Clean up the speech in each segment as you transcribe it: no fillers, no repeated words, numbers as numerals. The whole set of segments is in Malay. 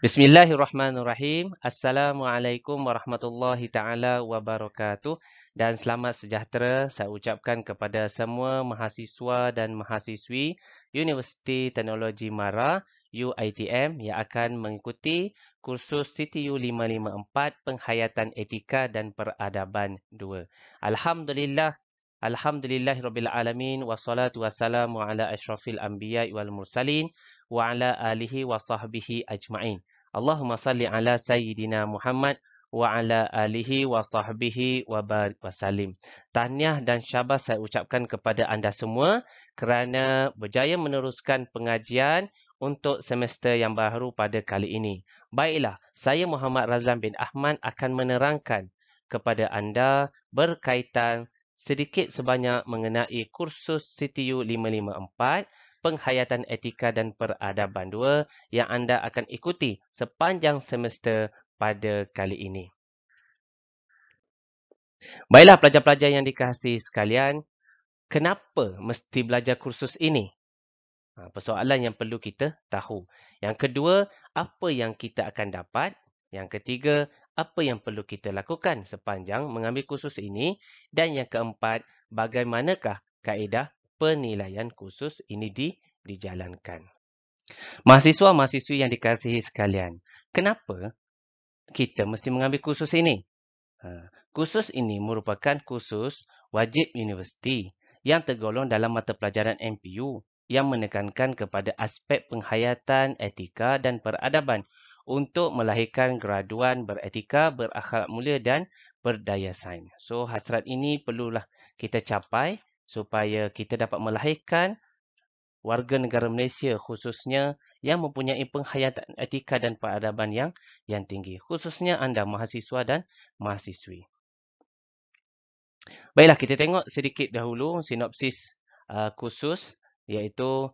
Bismillahirrahmanirrahim. Assalamualaikum warahmatullahi taala wabarakatuh dan selamat sejahtera saya ucapkan kepada semua mahasiswa dan mahasiswi Universiti Teknologi Mara UiTM yang akan mengikuti kursus CTU 554 Penghayatan Etika dan Peradaban 2. Alhamdulillahirabbil alamin wassalatu wassalamu ala asyrafil anbiya'i wal mursalin wa ala alihi wa sahbihi ajma'in. Allahumma salli ala Sayyidina Muhammad wa ala alihi wa sahbihi wa barik wasallim. Tahniah dan syabas saya ucapkan kepada anda semua kerana berjaya meneruskan pengajian untuk semester yang baru pada kali ini. Baiklah, saya Muhammad Razlan bin Ahmad akan menerangkan kepada anda berkaitan sedikit sebanyak mengenai kursus CTU 554 Penghayatan Etika dan Peradaban 2 yang anda akan ikuti sepanjang semester pada kali ini. Baiklah pelajar-pelajar yang dikasihi sekalian, kenapa mesti belajar kursus ini? Persoalan yang perlu kita tahu. Yang kedua, apa yang kita akan dapat? Yang ketiga, apa yang perlu kita lakukan sepanjang mengambil kursus ini? Dan yang keempat, bagaimanakah kaedah penilaian kursus ini dijalankan? Mahasiswa-mahasiswi yang dikasihi sekalian, kenapa kita mesti mengambil kursus ini? Kursus ini merupakan kursus wajib universiti yang tergolong dalam mata pelajaran MPU yang menekankan kepada aspek penghayatan, etika dan peradaban untuk melahirkan graduan beretika, berakhlak mulia dan berdaya saing. So, hasrat ini perlulah kita capai supaya kita dapat melahirkan warga negara Malaysia khususnya yang mempunyai penghayatan etika dan peradaban yang tinggi. Khususnya anda mahasiswa dan mahasiswi. Baiklah, kita tengok sedikit dahulu sinopsis kursus iaitu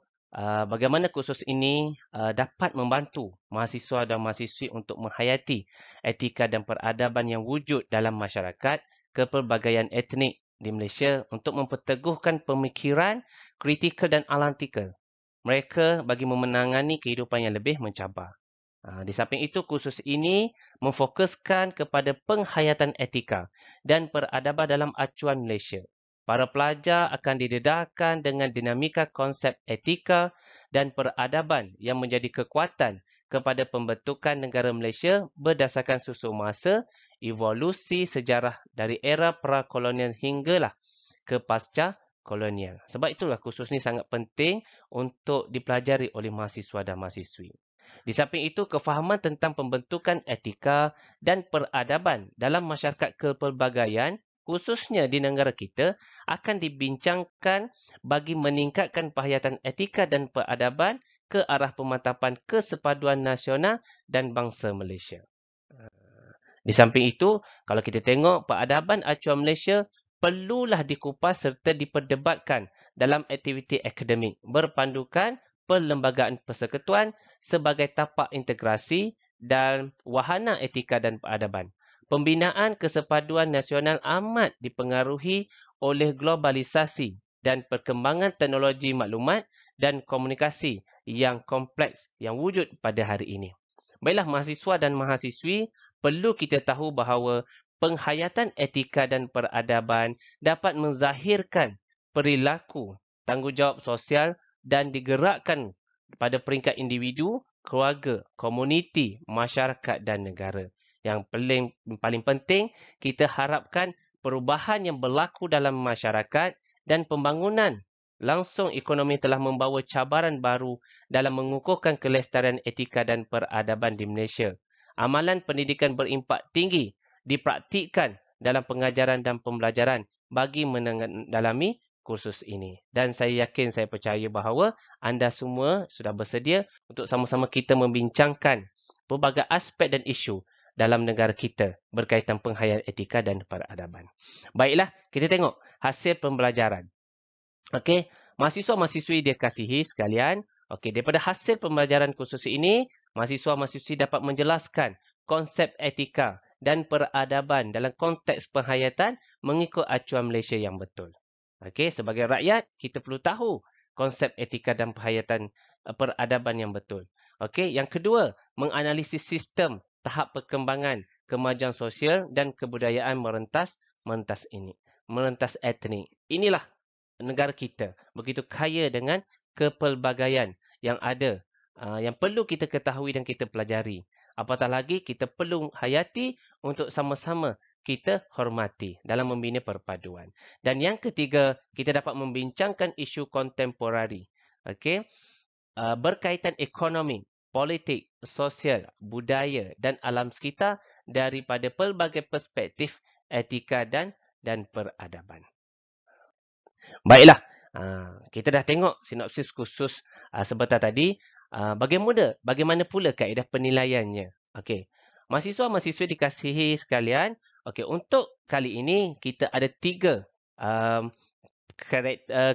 bagaimana kursus ini dapat membantu mahasiswa dan mahasiswi untuk menghayati etika dan peradaban yang wujud dalam masyarakat kepelbagaian etnik di Malaysia untuk memperteguhkan pemikiran kritikal dan analytikal mereka bagi memenangani kehidupan yang lebih mencabar. Di samping itu, kursus ini memfokuskan kepada penghayatan etika dan peradaban dalam acuan Malaysia. Para pelajar akan didedahkan dengan dinamika konsep etika dan peradaban yang menjadi kekuatan kepada pembentukan negara Malaysia berdasarkan susu masa, evolusi sejarah dari era prakolonial hinggalah ke pasca kolonial. Sebab itulah kursus ini sangat penting untuk dipelajari oleh mahasiswa dan mahasiswi. Di samping itu, kefahaman tentang pembentukan etika dan peradaban dalam masyarakat kepelbagaian, khususnya di negara kita, akan dibincangkan bagi meningkatkan penghayatan etika dan peradaban ke arah pemantapan kesepaduan nasional dan bangsa Malaysia. Di samping itu, kalau kita tengok peradaban acuan Malaysia, perlulah dikupas serta diperdebatkan dalam aktiviti akademik berpandukan Perlembagaan Persekutuan sebagai tapak integrasi dan wahana etika dan peradaban. Pembinaan kesepaduan nasional amat dipengaruhi oleh globalisasi dan perkembangan teknologi maklumat dan komunikasi yang kompleks yang wujud pada hari ini. Baiklah mahasiswa dan mahasiswi, perlu kita tahu bahawa penghayatan etika dan peradaban dapat menzahirkan perilaku, tanggungjawab sosial dan digerakkan pada peringkat individu, keluarga, komuniti, masyarakat dan negara. Yang paling penting, kita harapkan perubahan yang berlaku dalam masyarakat dan pembangunan langsung ekonomi telah membawa cabaran baru dalam mengukuhkan kelestarian etika dan peradaban di Malaysia. Amalan pendidikan berimpak tinggi dipraktikkan dalam pengajaran dan pembelajaran bagi mendalami kursus ini. Dan saya yakin, saya percaya bahawa anda semua sudah bersedia untuk sama-sama kita membincangkan pelbagai aspek dan isu dalam negara kita berkaitan penghayatan etika dan peradaban. Baiklah, kita tengok hasil pembelajaran. Okey, mahasiswa-mahasiswi dikasihi sekalian. Okey, daripada hasil pembelajaran kursus ini, mahasiswa-mahasiswi dapat menjelaskan konsep etika dan peradaban dalam konteks penghayatan mengikut acuan Malaysia yang betul. Okey, sebagai rakyat, kita perlu tahu konsep etika dan penghayatan peradaban yang betul. Okey, yang kedua, menganalisis sistem tahap perkembangan kemajuan sosial dan kebudayaan merentas etnik. Inilah negara kita, begitu kaya dengan kepelbagaian yang ada, yang perlu kita ketahui dan kita pelajari. Apatah lagi kita perlu hayati untuk sama-sama kita hormati dalam membina perpaduan. Dan yang ketiga, kita dapat membincangkan isu kontemporari. Okey, berkaitan ekonomi, politik, sosial, budaya dan alam sekitar daripada pelbagai perspektif etika dan peradaban. Baiklah, kita dah tengok sinopsis khusus sebentar tadi. Bagaimana pula kaedah penilaiannya? Okey. Mahasiswa-mahasiswa dikasihi sekalian, okey, untuk kali ini kita ada 3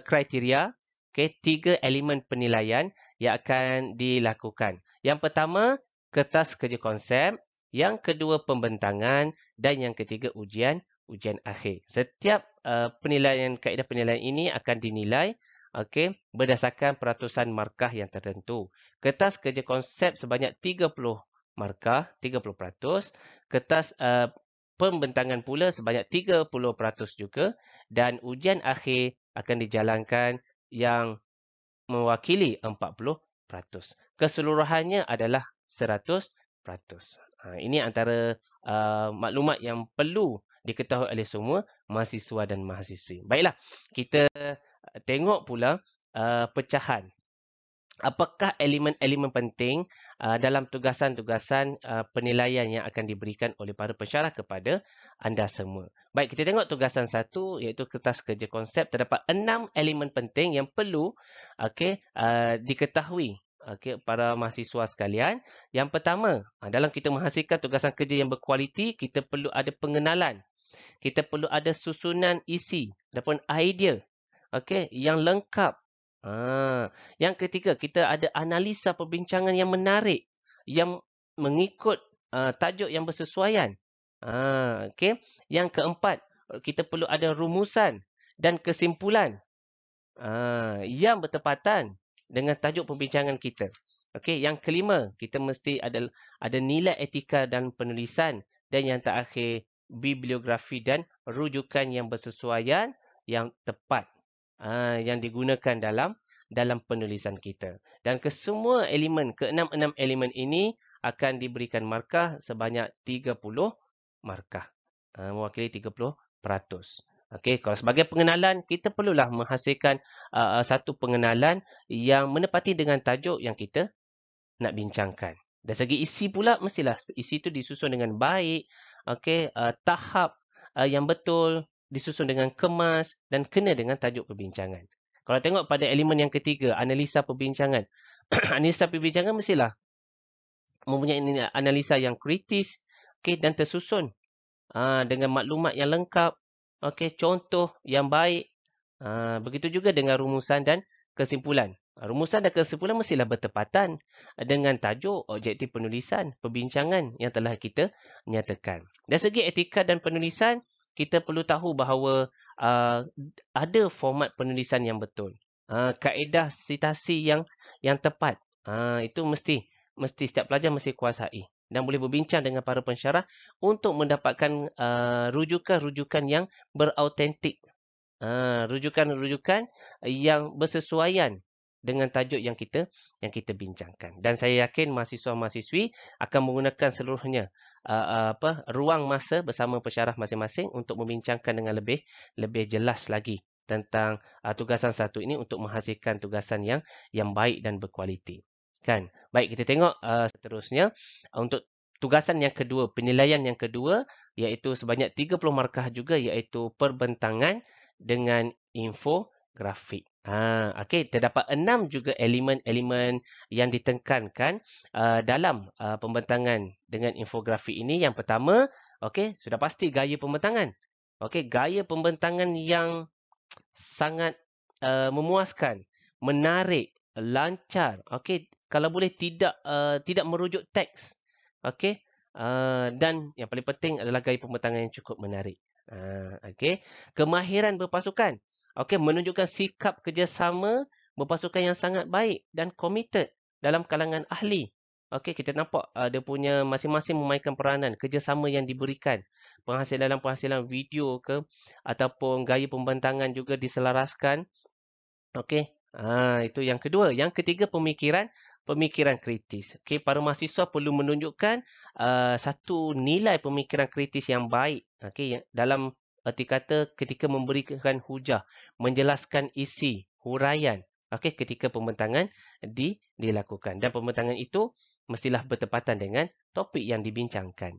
kriteria, okey, 3 elemen penilaian yang akan dilakukan. Yang pertama, kertas kerja konsep, yang kedua pembentangan dan yang ketiga ujian akhir. Setiap kaedah penilaian ini akan dinilai, okey, berdasarkan peratusan markah yang tertentu. Kertas kerja konsep sebanyak 30 markah, 30%. Kertas pembentangan pula sebanyak 30% juga, dan ujian akhir akan dijalankan yang mewakili 40%. Keseluruhannya adalah 100%. Ini antara maklumat yang perlu diketahui oleh semua mahasiswa dan mahasiswi. Baiklah, kita tengok pula pecahan. Apakah elemen-elemen penting dalam tugasan-tugasan penilaian yang akan diberikan oleh para pensyarah kepada anda semua? Baik, kita tengok tugasan 1 iaitu kertas kerja konsep. Terdapat 6 elemen penting yang perlu diketahui para mahasiswa sekalian. Yang pertama, dalam kita menghasilkan tugasan kerja yang berkualiti, kita perlu ada pengenalan. Kita perlu ada susunan isi ataupun idea yang lengkap. Yang ketiga, kita ada analisa perbincangan yang menarik yang mengikut tajuk yang bersesuaian. Yang keempat, kita perlu ada rumusan dan kesimpulan yang bertepatan dengan tajuk perbincangan kita. Yang kelima, kita mesti ada nilai etika dan penulisan, dan yang terakhir, bibliografi dan rujukan yang bersesuaian, yang tepat, yang digunakan dalam penulisan kita. Dan kesemua elemen, keenam elemen ini akan diberikan markah sebanyak 30 markah, mewakili 30%. Kalau sebagai pengenalan, kita perlulah menghasilkan satu pengenalan yang menepati dengan tajuk yang kita nak bincangkan. Dari segi isi pula, mestilah isi itu disusun dengan baik, tahap yang betul, disusun dengan kemas dan kena dengan tajuk perbincangan. Kalau tengok pada elemen yang ketiga, analisa perbincangan. Analisa perbincangan mestilah mempunyai analisa yang kritis dan tersusun dengan maklumat yang lengkap, contoh yang baik. Begitu juga dengan rumusan dan kesimpulan. Rumusan dan kesimpulan mestilah bertepatan dengan tajuk, objektif penulisan, perbincangan yang telah kita nyatakan. Dari segi etika dan penulisan, kita perlu tahu bahawa ada format penulisan yang betul. Kaedah sitasi yang tepat. Itu mesti setiap pelajar mesti kuasai dan boleh berbincang dengan para pensyarah untuk mendapatkan rujukan-rujukan yang berautentik. Rujukan-rujukan yang bersesuaian dengan tajuk yang kita bincangkan. Dan saya yakin mahasiswa-mahasiswi akan menggunakan seluruhnya ruang masa bersama pensyarah masing-masing untuk membincangkan dengan lebih jelas lagi tentang tugasan satu ini untuk menghasilkan tugasan yang baik dan berkualiti. Kan? Baik, kita tengok seterusnya untuk tugasan yang kedua, penilaian yang kedua, iaitu sebanyak 30 markah juga, iaitu perbentangan dengan infografik. Terdapat 6 juga elemen-elemen yang ditekankan dalam pembentangan dengan infografik ini. Yang pertama, sudah pasti gaya pembentangan. Gaya pembentangan yang sangat memuaskan, menarik, lancar. Kalau boleh tidak merujuk teks. Dan yang paling penting adalah gaya pembentangan yang cukup menarik. Kemahiran berpasukan. Menunjukkan sikap kerjasama berpasukan yang sangat baik dan committed dalam kalangan ahli. okey, kita nampak dia punya masing-masing memainkan peranan, kerjasama yang diberikan, penghasilan video ke ataupun gaya pembentangan juga diselaraskan. Okey. Itu yang kedua. Yang ketiga, pemikiran kritis. Okey, para mahasiswa perlu menunjukkan satu nilai pemikiran kritis yang baik. Okey, dalam erti kata ketika memberikan hujah, menjelaskan isi, huraian. Okey, ketika pembentangan dilakukan. Dan pembentangan itu mestilah bertepatan dengan topik yang dibincangkan.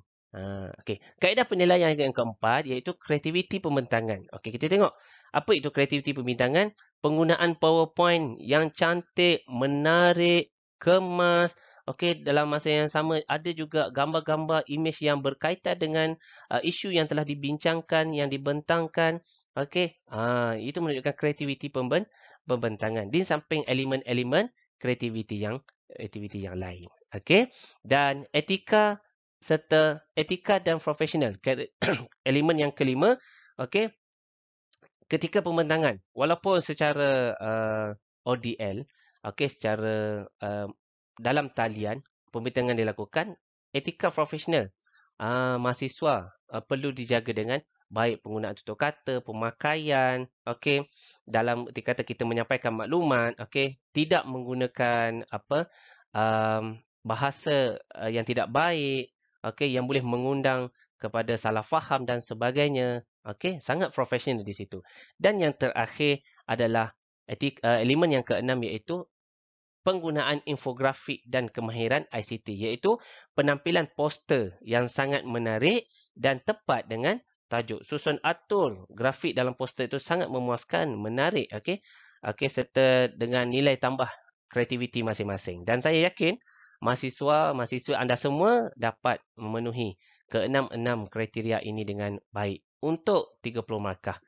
Okey. Kaedah penilaian yang keempat iaitu kreativiti pembentangan. Okey, kita tengok apa itu kreativiti pembintangan. Penggunaan PowerPoint yang cantik, menarik, kemas. Okey, dalam masa yang sama ada juga gambar-gambar, imej yang berkaitan dengan isu yang telah dibincangkan, yang dibentangkan. Okey, itu menunjukkan kreativiti pembentangan. Di samping elemen-elemen aktiviti yang lain. Okey, dan etika dan profesional. Elemen yang kelima, okey, ketika pembentangan, walaupun secara ODL, okey, secara dalam talian pembentangan dilakukan, etika profesional mahasiswa perlu dijaga dengan baik penggunaan tutur kata, pemakaian, okey, dalam erti kata kita menyampaikan maklumat, okey, tidak menggunakan bahasa yang tidak baik, okey, yang boleh mengundang kepada salah faham dan sebagainya. Okey, sangat profesional di situ. Dan yang terakhir adalah elemen yang keenam iaitu penggunaan infografik dan kemahiran ICT, iaitu penampilan poster yang sangat menarik dan tepat dengan tajuk. Susun atur grafik dalam poster itu sangat memuaskan, menarik, okey. Okey, serta dengan nilai tambah kreativiti masing-masing. Dan saya yakin mahasiswa anda semua dapat memenuhi keenam-enam kriteria ini dengan baik untuk 30 markah.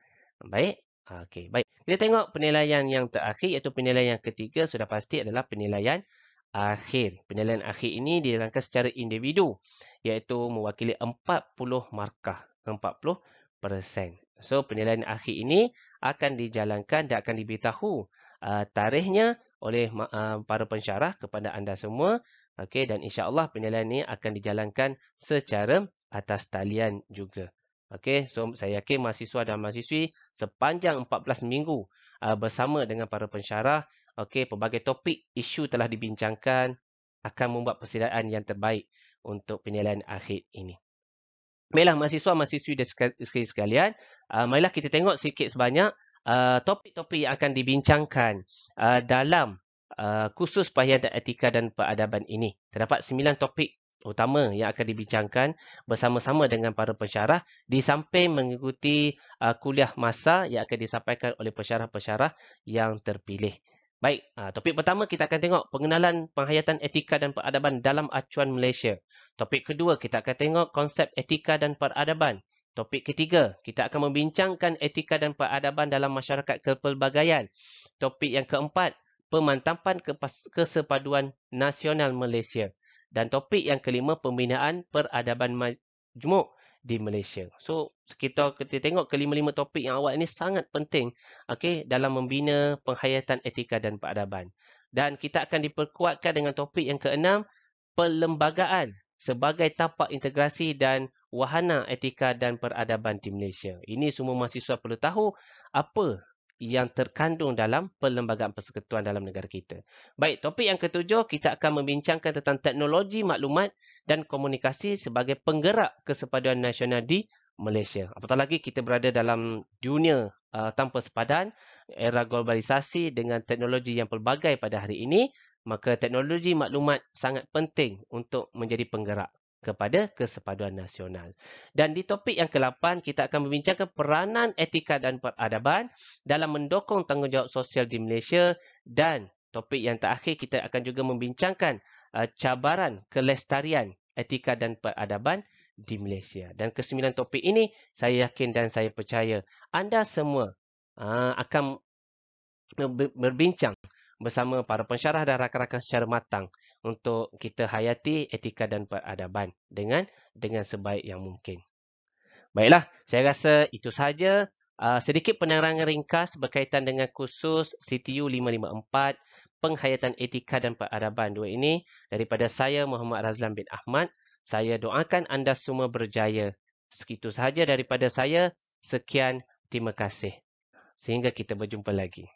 Baik. Okey, baik. Kita tengok penilaian yang terakhir iaitu penilaian yang ketiga sudah pasti adalah penilaian akhir. Penilaian akhir ini dijalankan secara individu iaitu mewakili 40 markah, 40%. So, penilaian akhir ini akan dijalankan dan akan diberitahu tarikhnya oleh para pensyarah kepada anda semua. Okey, dan insya-Allah penilaian ini akan dijalankan secara atas talian juga. Okey, so saya yakin mahasiswa dan mahasiswi sepanjang 14 minggu bersama dengan para pensyarah, okey, pelbagai topik isu telah dibincangkan, akan membuat persediaan yang terbaik untuk penilaian akhir ini. Baiklah mahasiswa-mahasiswi dan sekalian, marilah kita tengok sikit sebanyak topik-topik yang akan dibincangkan dalam kursus Perkhidmatan Etika dan Peradaban ini. Terdapat 9 topik utama yang akan dibincangkan bersama-sama dengan para pensyarah di samping mengikuti kuliah masa yang akan disampaikan oleh pensyarah-pensyarah yang terpilih. Baik, topik pertama kita akan tengok pengenalan penghayatan etika dan peradaban dalam acuan Malaysia. Topik kedua, kita akan tengok konsep etika dan peradaban. Topik ketiga, kita akan membincangkan etika dan peradaban dalam masyarakat kepelbagaian. Topik yang keempat, pemantapan kesepaduan nasional Malaysia. Dan topik yang kelima, pembinaan peradaban majmuk di Malaysia. So, kita tengok kelima-lima topik yang awal ini sangat penting, okey, dalam membina penghayatan etika dan peradaban. Dan kita akan diperkuatkan dengan topik yang keenam, perlembagaan sebagai tapak integrasi dan wahana etika dan peradaban di Malaysia. Ini semua mahasiswa perlu tahu apa yang terkandung dalam perlembagaan persekutuan dalam negara kita. Baik, topik yang ketujuh, kita akan membincangkan tentang teknologi maklumat dan komunikasi sebagai penggerak kesepaduan nasional di Malaysia. Apatah lagi kita berada dalam dunia tanpa sepadan, era globalisasi dengan teknologi yang pelbagai pada hari ini, maka teknologi maklumat sangat penting untuk menjadi penggerak kepada kesepaduan nasional. Dan di topik yang ke-8, kita akan membincangkan peranan etika dan peradaban dalam mendukung tanggungjawab sosial di Malaysia. Dan topik yang terakhir, kita akan juga membincangkan cabaran kelestarian etika dan peradaban di Malaysia. Dan ke-9 topik ini, saya yakin dan saya percaya anda semua akan berbincang bersama para pensyarah dan rakan-rakan secara matang untuk kita hayati etika dan peradaban dengan sebaik yang mungkin. Baiklah, saya rasa itu sahaja sedikit penerangan ringkas berkaitan dengan kursus CTU 554 penghayatan etika dan peradaban. Dua ini daripada saya, Muhammad Razlan bin Ahmad. Saya doakan anda semua berjaya. Segitu sahaja daripada saya. Sekian, terima kasih. Sehingga kita berjumpa lagi.